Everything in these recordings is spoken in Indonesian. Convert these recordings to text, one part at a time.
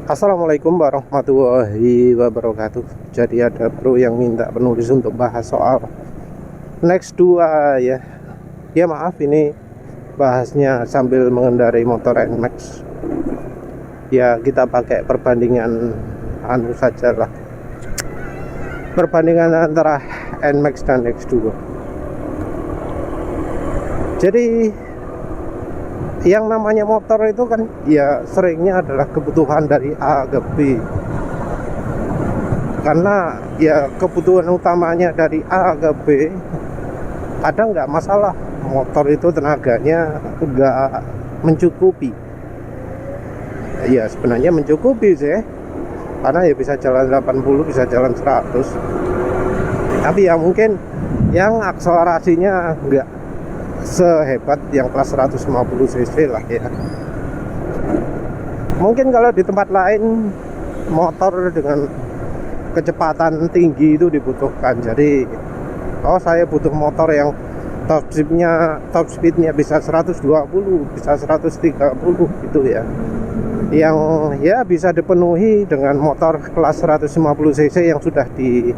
Assalamualaikum warahmatullahi wabarakatuh. Jadi ada bro yang minta penulis untuk bahas soal Next 2 ya. Ya maaf, ini bahasnya sambil mengendarai motor NMAX. Ya kita pakai perbandingan saja lah. Perbandingan antara NMAX dan Next 2. Jadi yang namanya motor itu kan ya seringnya adalah kebutuhan dari A ke B, karena ya kebutuhan utamanya dari A ke B kadang nggak masalah, motor itu tenaganya nggak mencukupi. Ya sebenarnya mencukupi sih, karena ya bisa jalan 80, bisa jalan 100, tapi ya mungkin yang akselerasinya nggak sehebat yang kelas 150 cc lah ya. Mungkin kalau di tempat lain motor dengan kecepatan tinggi itu dibutuhkan. Jadi saya butuh motor yang top speednya bisa 120, bisa 130 gitu ya, yang ya bisa dipenuhi dengan motor kelas 150 cc yang sudah di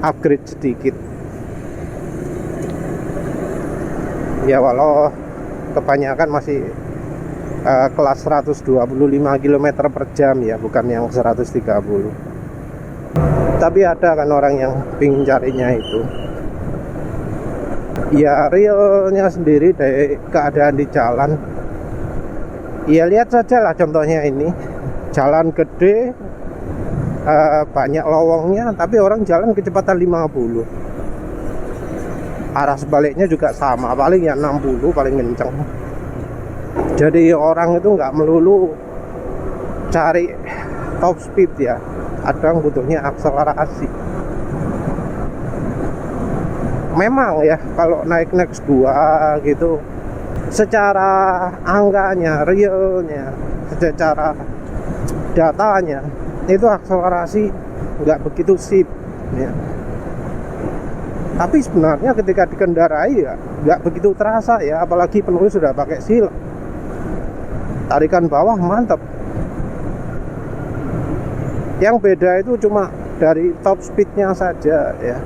upgrade sedikit. Ya walau kebanyakan masih kelas 125 km per jam ya, bukan yang 130. Tapi ada kan orang yang pingin carinya itu ya realnya sendiri dari keadaan di jalan. Ya lihat saja lah contohnya ini, jalan gede, banyak lowongnya, tapi orang jalan kecepatan 50. Arah sebaliknya juga sama, paling ya 60 paling kenceng. Jadi orang itu nggak melulu cari top speed ya, kadang butuhnya akselerasi. Memang ya kalau naik Next 2 gitu, secara angkanya, realnya, secara datanya itu akselerasi nggak begitu sip ya. Tapi sebenarnya ketika dikendarai ya nggak begitu terasa ya, apalagi penulis sudah pakai silak. Tarikan bawah mantap. Yang beda itu cuma dari top speednya saja ya.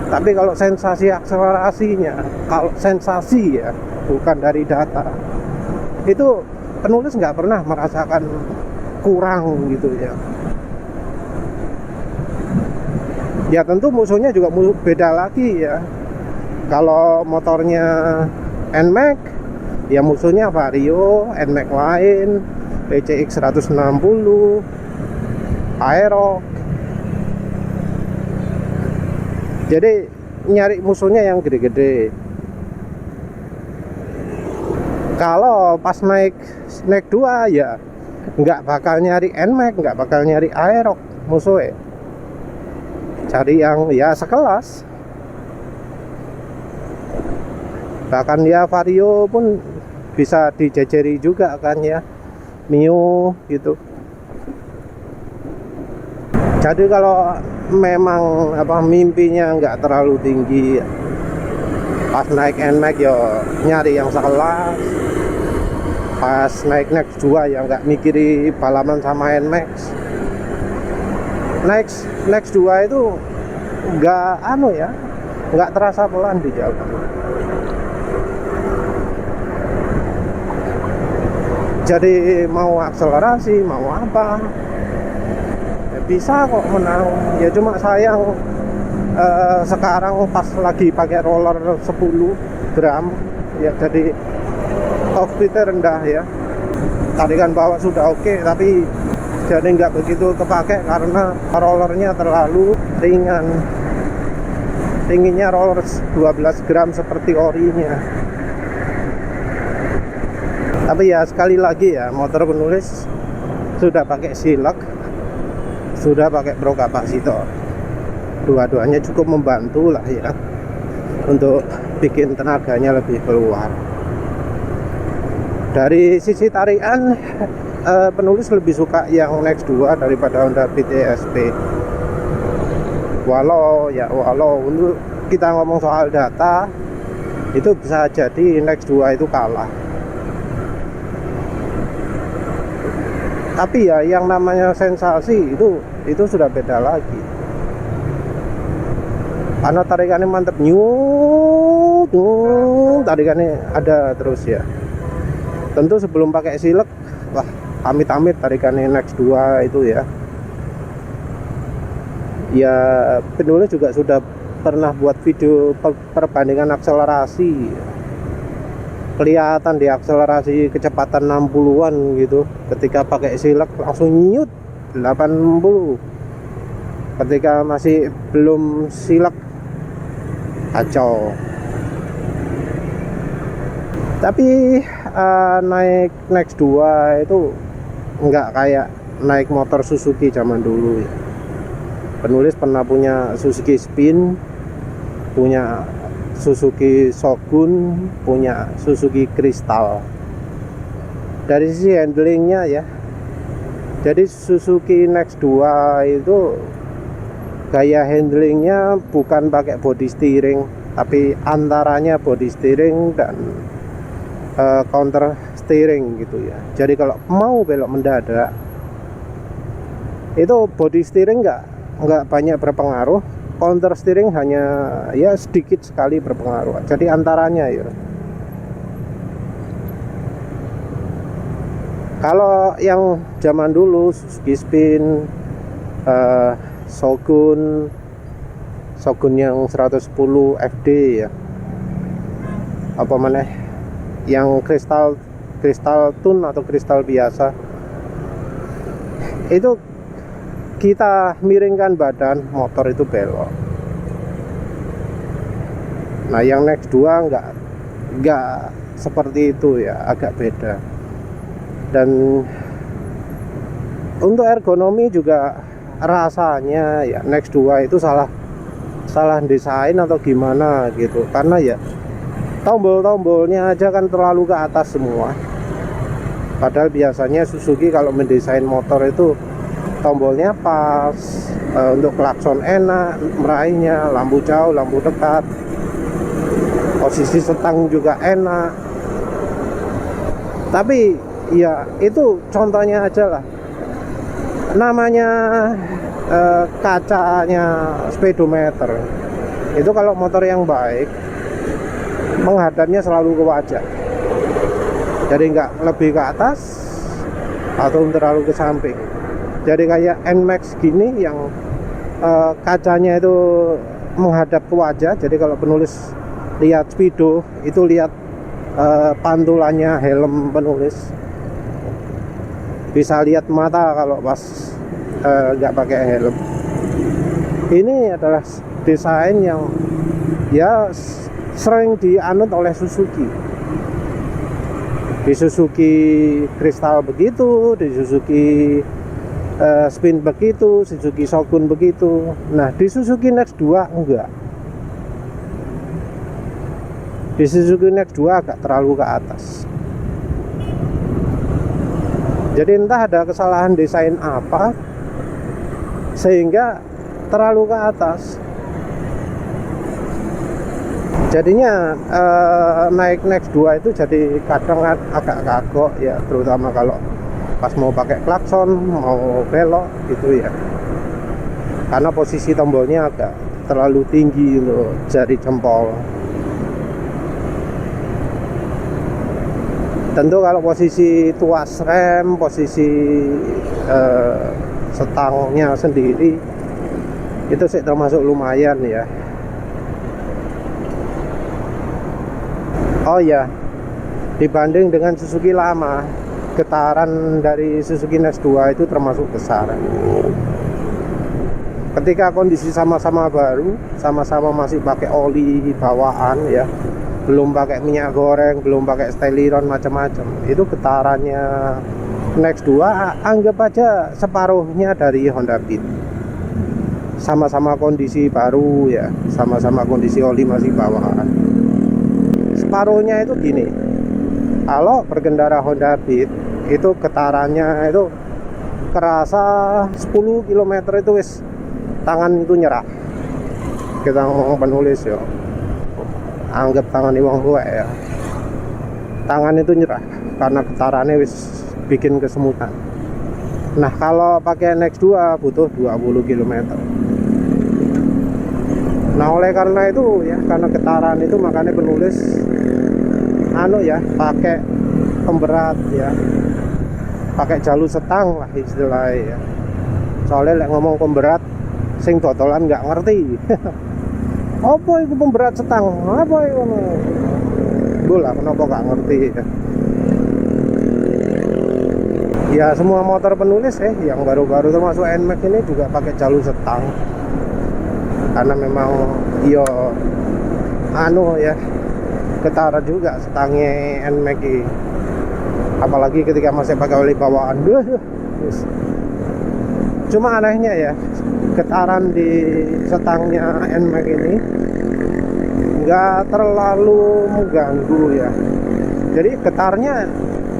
Tapi kalau sensasi akselerasinya, kalau sensasi ya, bukan dari data, itu penulis nggak pernah merasakan kurang gitu ya. Ya tentu musuhnya juga beda lagi ya. Kalau motornya NMAX ya musuhnya Vario, NMAX lain, PCX 160, Aerox. Jadi nyari musuhnya yang gede-gede. Kalau pas naik 2 ya nggak bakal nyari NMAX, nggak bakal nyari Aerox musuhnya. Cari yang ya sekelas. Bahkan ya Vario pun bisa dijejeri juga kan ya, Mio gitu. Jadi kalau memang mimpinya nggak terlalu tinggi, pas naik NMAX ya nyari yang sekelas. Pas naik Next 2 ya nggak mikiri balapan sama NMAX. Next 2 itu nggak terasa pelan di jalan. Jadi mau akselerasi mau apa ya bisa kok menang. Ya cuma sayang sekarang pas lagi pakai roller 10 gram ya, jadi top speednya rendah ya. Tarikan bawah sudah oke, tapi jadi nggak begitu kepake karena rollernya terlalu ringan. Tingginya roller 12 gram seperti orinya. Tapi ya sekali lagi ya, motor penulis sudah pakai silek, sudah pakai pro kapasitor. Dua-duanya cukup membantu lah ya untuk bikin tenaganya lebih keluar. Dari sisi tarikan, penulis lebih suka yang Next 2 daripada Honda Beat ESP. Walau untuk kita ngomong soal data, itu bisa jadi Next 2 itu kalah. Tapi ya yang namanya sensasi itu sudah beda lagi. Karena tarikannya mantep, nyut, tarikannya ada terus ya. Tentu sebelum pakai silek, wah amit-amit tarikannya Nex 2 itu ya. Ya penulis juga sudah pernah buat video perbandingan akselerasi. Kelihatan di akselerasi kecepatan 60-an gitu. Ketika pakai silek langsung nyut 80. Ketika masih belum silek, kacau. Tapi naik Nex 2 itu nggak kayak naik motor Suzuki zaman dulu ya. Penulis pernah punya Suzuki Spin, punya Suzuki Shogun, punya Suzuki Crystal. Dari sisi handlingnya ya, jadi Suzuki Nex 2 itu gaya handlingnya bukan pakai body steering, tapi antaranya body steering dan counter steering gitu ya. Jadi kalau mau belok mendadak, itu body steering nggak banyak berpengaruh, counter steering hanya ya sedikit sekali berpengaruh. Jadi antaranya ya. Kalau yang zaman dulu Suzuki Spin, Shogun yang 110 FD ya, apa mana yang kristal tune atau kristal biasa, itu kita miringkan badan, motor itu belok. Nah yang Nex 2 nggak seperti itu ya, agak beda. Dan untuk ergonomi juga rasanya ya Nex 2 itu salah desain atau gimana gitu, karena ya tombol-tombolnya aja kan terlalu ke atas semua. Padahal biasanya Suzuki kalau mendesain motor itu tombolnya pas, untuk klakson enak, meraihnya, lampu jauh, lampu dekat, posisi setang juga enak. Tapi ya itu contohnya aja lah. Namanya kacanya speedometer itu kalau motor yang baik menghadapnya selalu ke wajah, jadi nggak lebih ke atas atau terlalu ke samping. Jadi kayak NMAX gini yang kacanya itu menghadap ke wajah. Jadi kalau penulis lihat speedo itu lihat pantulannya helm penulis, bisa lihat mata kalau pas nggak pakai helm. Ini adalah desain yang ya sering dianut oleh Suzuki. Di Suzuki Crystal begitu, di Suzuki Spin begitu, Suzuki Shogun begitu. Nah di Suzuki Nex 2 enggak. Di Suzuki Nex 2 agak terlalu ke atas. Jadi entah ada kesalahan desain apa sehingga terlalu ke atas. Jadinya naik Nex 2 itu jadi kadang agak kagok ya, terutama kalau pas mau pakai klakson, mau belok gitu ya, karena posisi tombolnya agak terlalu tinggi loh, jari jempol. Tentu kalau posisi tuas rem, posisi setangnya sendiri itu sih termasuk lumayan ya. Oh ya, dibanding dengan Suzuki lama, getaran dari Suzuki Nex 2 itu termasuk besar. Ketika kondisi sama-sama baru, sama-sama masih pakai oli bawaan ya, belum pakai minyak goreng, belum pakai styliron macam-macam, itu getarannya Nex 2 anggap aja separuhnya dari Honda Beat. Sama-sama kondisi baru ya, sama-sama kondisi oli masih bawaan. Separuhnya itu gini, kalau berkendara Honda Beat itu getarannya itu kerasa 10 km itu wis tangan itu nyerah. Kita ngomong penulis ya, anggap tangan wong tua ya, tangan itu nyerah karena getarannya wis bikin kesemutan. Nah kalau pakai NX2 butuh 20 km. Nah oleh karena itu ya, karena getaran itu makanya penulis ya pakai pemberat ya, pakai jalur setang lah istilahnya ya. Soalnya lek ngomong pemberat sing dodolan nggak ngerti. Apa itu pemberat setang? Apa itu? Bola kenapa nggak ngerti ya? Ya semua motor penulis yang baru-baru termasuk NMAX ini juga pakai jalur setang. Karena memang ya ketara juga setangnya NMAX ini. Apalagi ketika masih pakai oli bawaan. Cuma anehnya ya, getaran di setangnya NMAX ini nggak terlalu mengganggu ya. Jadi getarnya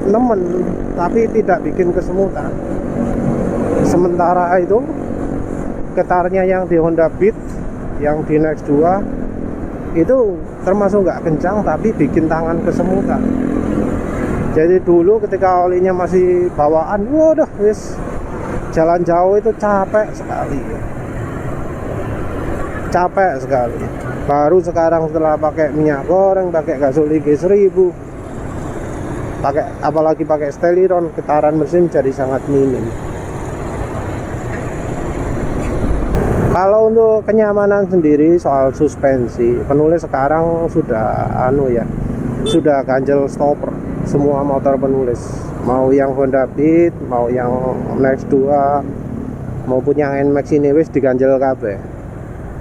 nemen, tapi tidak bikin kesemutan. Sementara itu getarnya yang di Honda Beat, yang di NX2 itu termasuk nggak kencang, tapi bikin tangan kesemutan. Jadi dulu ketika olinya masih bawaan, waduh wis jalan jauh itu capek sekali. Capek sekali. Baru sekarang setelah pakai minyak goreng, pakai gasoli G1000, apalagi pakai Steliron, getaran mesin jadi sangat minim. Kalau untuk kenyamanan sendiri soal suspensi, penulis sekarang sudah sudah ganjel stopper semua motor penulis, mau yang Honda Beat, mau yang NX2 maupun yang NMAX ini wis diganjel kabeh.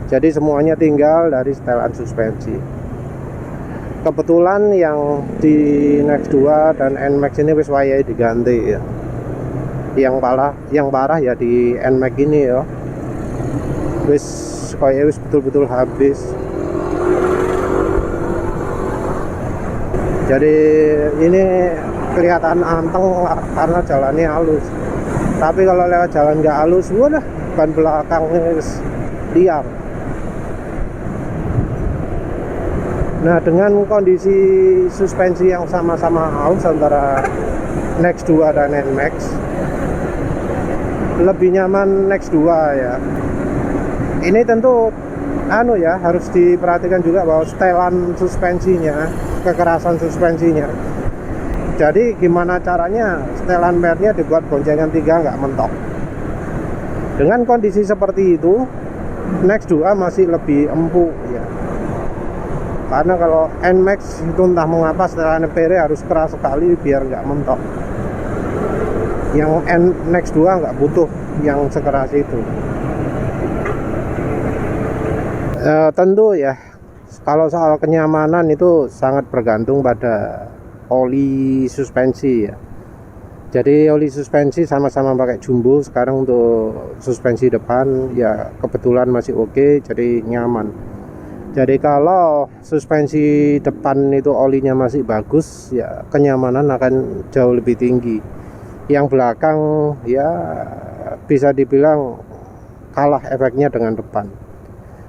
Jadi semuanya tinggal dari setelan suspensi. Kebetulan yang di NX2 dan NMAX ini wis wayahe diganti ya. Yang parah ya di NMAX ini ya. Wis betul-betul habis. Jadi ini kelihatan anteng karena jalannya halus. Tapi kalau lewat jalan nggak halus, wadah ban belakangnya liar. Nah dengan kondisi suspensi yang sama-sama halus antara NX2 dan NMAX, lebih nyaman NX2 ya. Ini tentu harus diperhatikan juga bahwa setelan suspensinya, kekerasan suspensinya. Jadi gimana caranya setelan mernya dibuat boncengan 3 nggak mentok. Dengan kondisi seperti itu, NX2 masih lebih empuk ya. Karena kalau NMAX itu entah mengapa setelan pere harus keras sekali biar nggak mentok. Yang NX2 nggak butuh yang sekeras itu. Tentu ya, kalau soal kenyamanan itu sangat bergantung pada oli suspensi ya. Jadi oli suspensi sama-sama pakai jumbo sekarang. Untuk suspensi depan ya kebetulan masih oke, jadi nyaman. Jadi kalau suspensi depan itu olinya masih bagus ya, kenyamanan akan jauh lebih tinggi. Yang belakang ya bisa dibilang kalah efeknya dengan depan.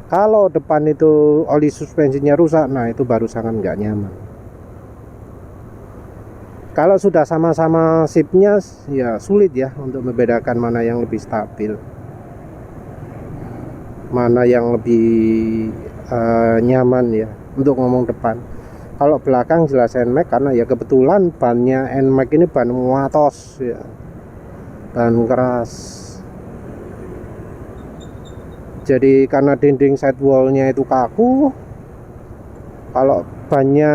Kalau depan itu oli suspensinya rusak, nah itu baru sangat nggak nyaman. Kalau sudah sama-sama sipnya ya sulit ya untuk membedakan mana yang lebih stabil, mana yang lebih nyaman ya untuk ngomong depan. Kalau belakang jelas NMAX, karena ya kebetulan bannya NMAX ini ban muatos ya, ban keras. Jadi karena dinding sidewallnya itu kaku, kalau bannya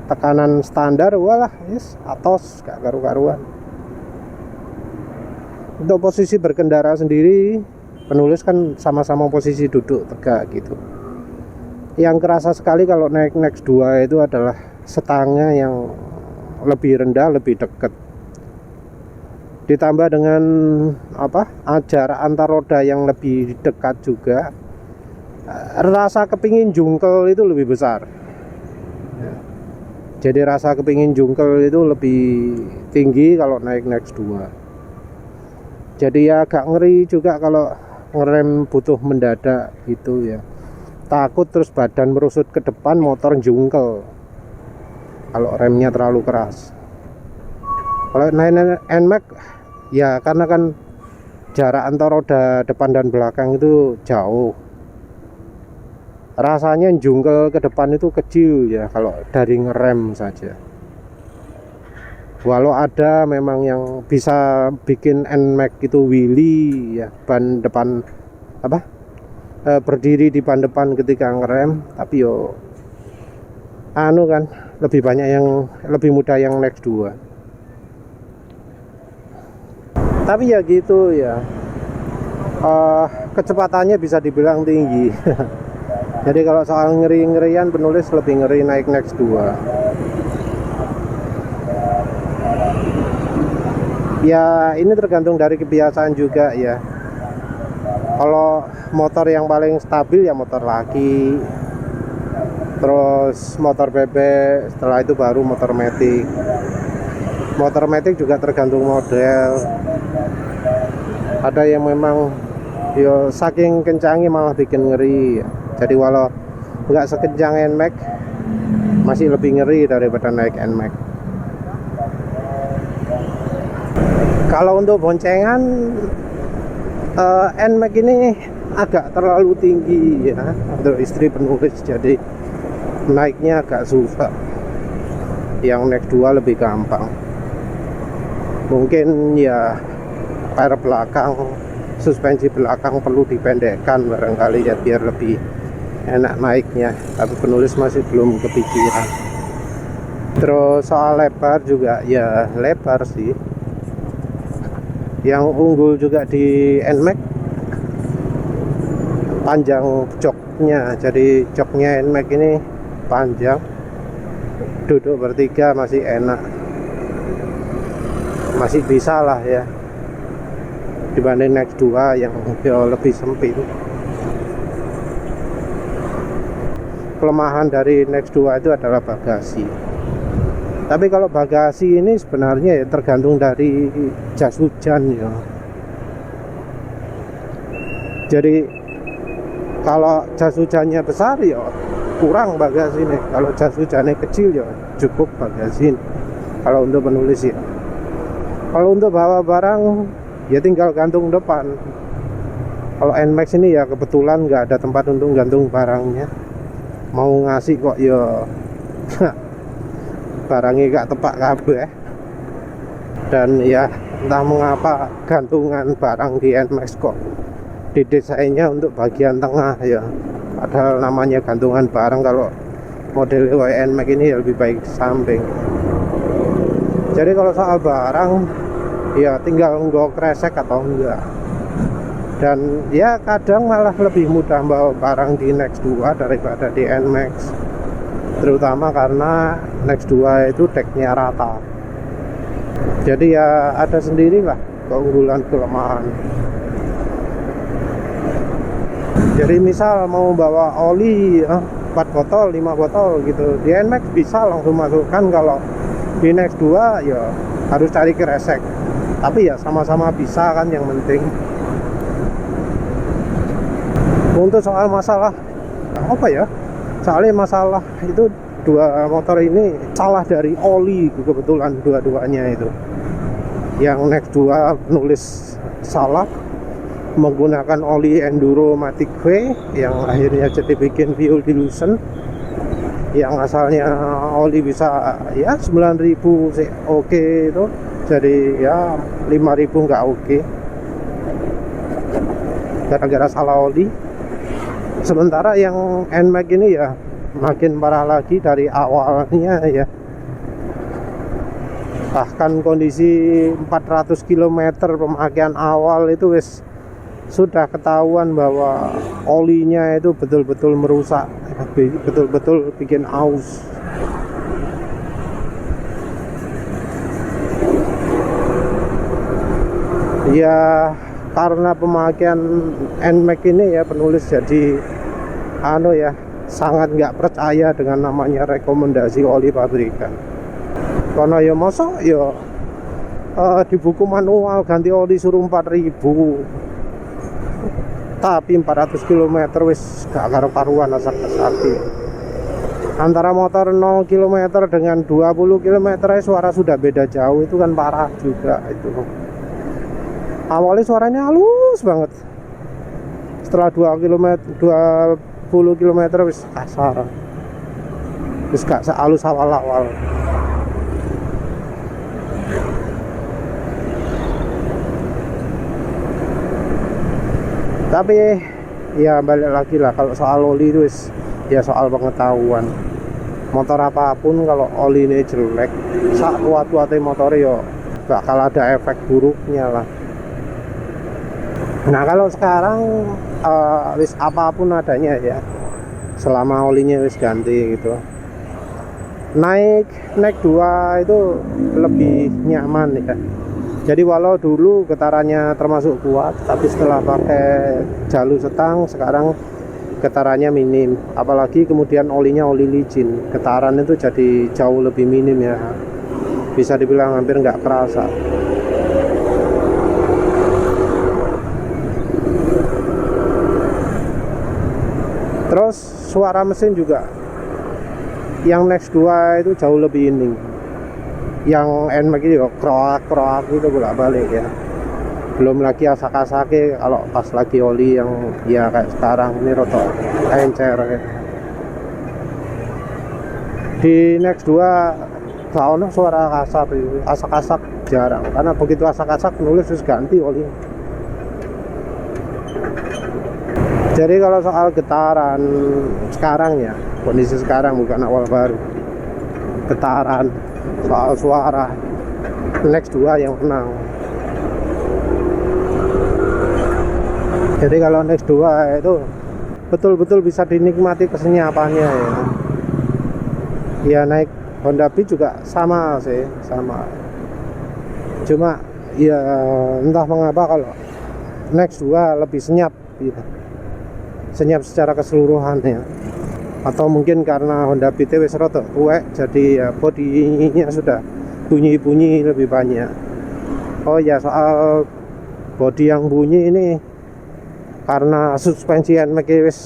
tekanan standar, walah yes, atos gak karu-karuan. Untuk posisi berkendara sendiri, penulis kan sama-sama posisi duduk tegak gitu. Yang kerasa sekali kalau naik NX2 itu adalah setangnya yang lebih rendah, lebih dekat. Ditambah dengan jarak antar roda yang lebih dekat juga, rasa kepingin jungkel itu lebih besar. Jadi rasa kepingin jungkel itu lebih tinggi kalau naik NX2. Jadi ya agak ngeri juga kalau ngerem butuh mendadak gitu ya. Takut terus badan merusut ke depan, motor jungkel kalau remnya terlalu keras. Kalau naik NMAX Ya karena kan jarak antara roda depan dan belakang itu jauh, rasanya jungkel ke depan itu kecil ya kalau dari ngerem saja. Walau ada memang yang bisa bikin NMAX itu wheelie ya, ban depan apa berdiri di ban depan ketika ngerem, tapi yo anu kan lebih banyak yang lebih mudah yang Next 2. Tapi ya gitu ya, kecepatannya bisa dibilang tinggi. Jadi kalau soal ngeri-ngerian, penulis lebih ngeri naik Next 2. Ya ini tergantung dari kebiasaan juga ya. Kalau motor yang paling stabil ya motor laki, terus motor bebek, setelah itu baru motor matic. Motor matic juga tergantung model. Ada yang memang yo saking kencangnya malah bikin ngeri. Jadi walau nggak sekencang NMAX, masih lebih ngeri daripada naik NMAX. Kalau untuk boncengan, NMAX ini agak terlalu tinggi ya untuk istri penulis, jadi naiknya agak susah. Yang Next 2 lebih gampang. Mungkin ya per belakang, suspensi belakang perlu dipendekkan barangkali ya biar lebih enak naiknya, tapi penulis masih belum kepikiran. Terus soal lebar juga ya lebar sih. Yang unggul juga di NMAX panjang joknya, jadi joknya NMAX ini panjang, duduk bertiga masih enak, masih bisa lah ya dibanding Next 2 yang jauh lebih sempit. Kelemahan dari Next 2 itu adalah bagasi. Tapi kalau bagasi ini sebenarnya ya tergantung dari jas hujan ya. Jadi kalau jas hujannya besar ya kurang bagasi nih. Kalau jas hujannya kecil ya cukup bagasi. Kalau untuk penulis ya. Kalau untuk bawa barang ya tinggal gantung depan. Kalau NMAX ini ya kebetulan nggak ada tempat untuk gantung barangnya. Mau ngasih kok ya barangnya gak tepak kabeh. Dan ya entah mengapa gantungan barang di NMAX kok didesainnya untuk bagian tengah ya, padahal namanya gantungan barang. Kalau model NMAX ini ya lebih baik samping. Jadi kalau soal barang ya tinggal nggak kresek atau enggak. Dan ya kadang malah lebih mudah bawa barang di Next 2 daripada di NMAX, terutama karena Next 2 itu decknya rata. Jadi ya ada sendirilah keunggulan kelemahan. Jadi misal mau bawa oli 4 botol 5 botol gitu, di NMAX bisa langsung masukkan. Kalau di Next 2 ya harus cari kresek, tapi ya sama-sama bisa kan, yang penting. Untuk soal masalah apa ya, soalnya masalah itu dua motor ini salah dari oli kebetulan dua-duanya itu. Yang Next 2 nulis salah menggunakan oli Enduro Matic V yang akhirnya jadi bikin fuel dilution, yang asalnya oli bisa ya 9.000 sih oke itu, jadi ya 5.000 nggak oke gara-gara salah oli. Sementara yang NMAX ini ya makin parah lagi dari awalnya ya. Bahkan kondisi 400 km pemakaian awal itu wis sudah ketahuan bahwa olinya itu betul-betul merusak, betul-betul bikin aus. Ya karena pemakaian NMAX ini ya penulis jadi ya sangat nggak percaya dengan namanya rekomendasi oli pabrikan. Karena ya masa ya di buku manual ganti oli suruh 4.000, tapi 400 km wis gak karu-karuan asak-asaki. Antara motor 0 km dengan 20 km suara sudah beda jauh, itu kan parah juga itu. Awalnya suaranya halus banget, setelah 20 km wis kasar, wis gak sehalus awal-awal. Tapi ya balik lagi lah, kalau soal oli itu ya soal pengetahuan. Motor apapun kalau oli ini jelek, sak kuat-kuatnya motor ya bakal ada efek buruknya lah. Nah kalau sekarang wis apapun adanya ya, selama olinya wis ganti gitu, naik 2 itu lebih nyaman ya. Jadi walau dulu getarannya termasuk kuat, tapi setelah pakai jalur setang sekarang getarannya minim. Apalagi kemudian olinya oli licin, getaran itu jadi jauh lebih minim ya. Bisa dibilang hampir nggak kerasa. Terus suara mesin juga yang Next 2 itu jauh lebih ini. Yang NMAX itu kroak gitu bolak-balik ya. Belum lagi asak-asake kalau pas lagi oli yang ya kayak sekarang ini rotok encer ya. Di Next 2 gak ono suara kasar, asak-asak jarang, karena begitu asak-asak nulis terus ganti oli. Jadi kalau soal getaran sekarang ya, kondisi sekarang bukan awal baru, getaran soal suara Next 2 yang menang. Jadi kalau Next 2 itu betul-betul bisa dinikmati kesenyapannya ya. Ya naik Honda Beat juga sama sih, sama. Cuma ya entah mengapa kalau Next 2 lebih senyap gitu. Senyap secara keseluruhan ya. Atau mungkin karena Honda Beat wis rada tuwek, jadi ya bodinya sudah bunyi-bunyi lebih banyak. Oh ya, soal bodi yang bunyi ini karena suspensi NMAX wis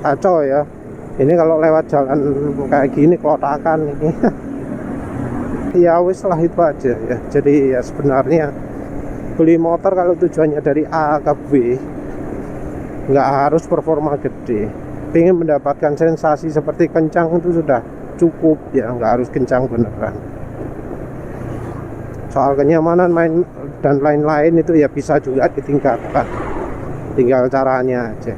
kacau ya. Ini kalau lewat jalan kayak gini kelotakan ini. Ya wis lah itu aja ya. Jadi ya sebenarnya beli motor kalau tujuannya dari A ke B, nggak harus performa gede. Pengen mendapatkan sensasi seperti kencang itu sudah cukup ya, nggak harus kencang beneran. Soal kenyamanan main dan lain-lain itu ya bisa juga ditingkatkan, tinggal caranya aja.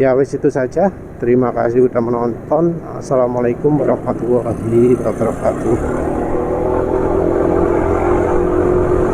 Ya wis itu saja. Terima kasih sudah menonton. Assalamualaikum warahmatullahi wabarakatuh.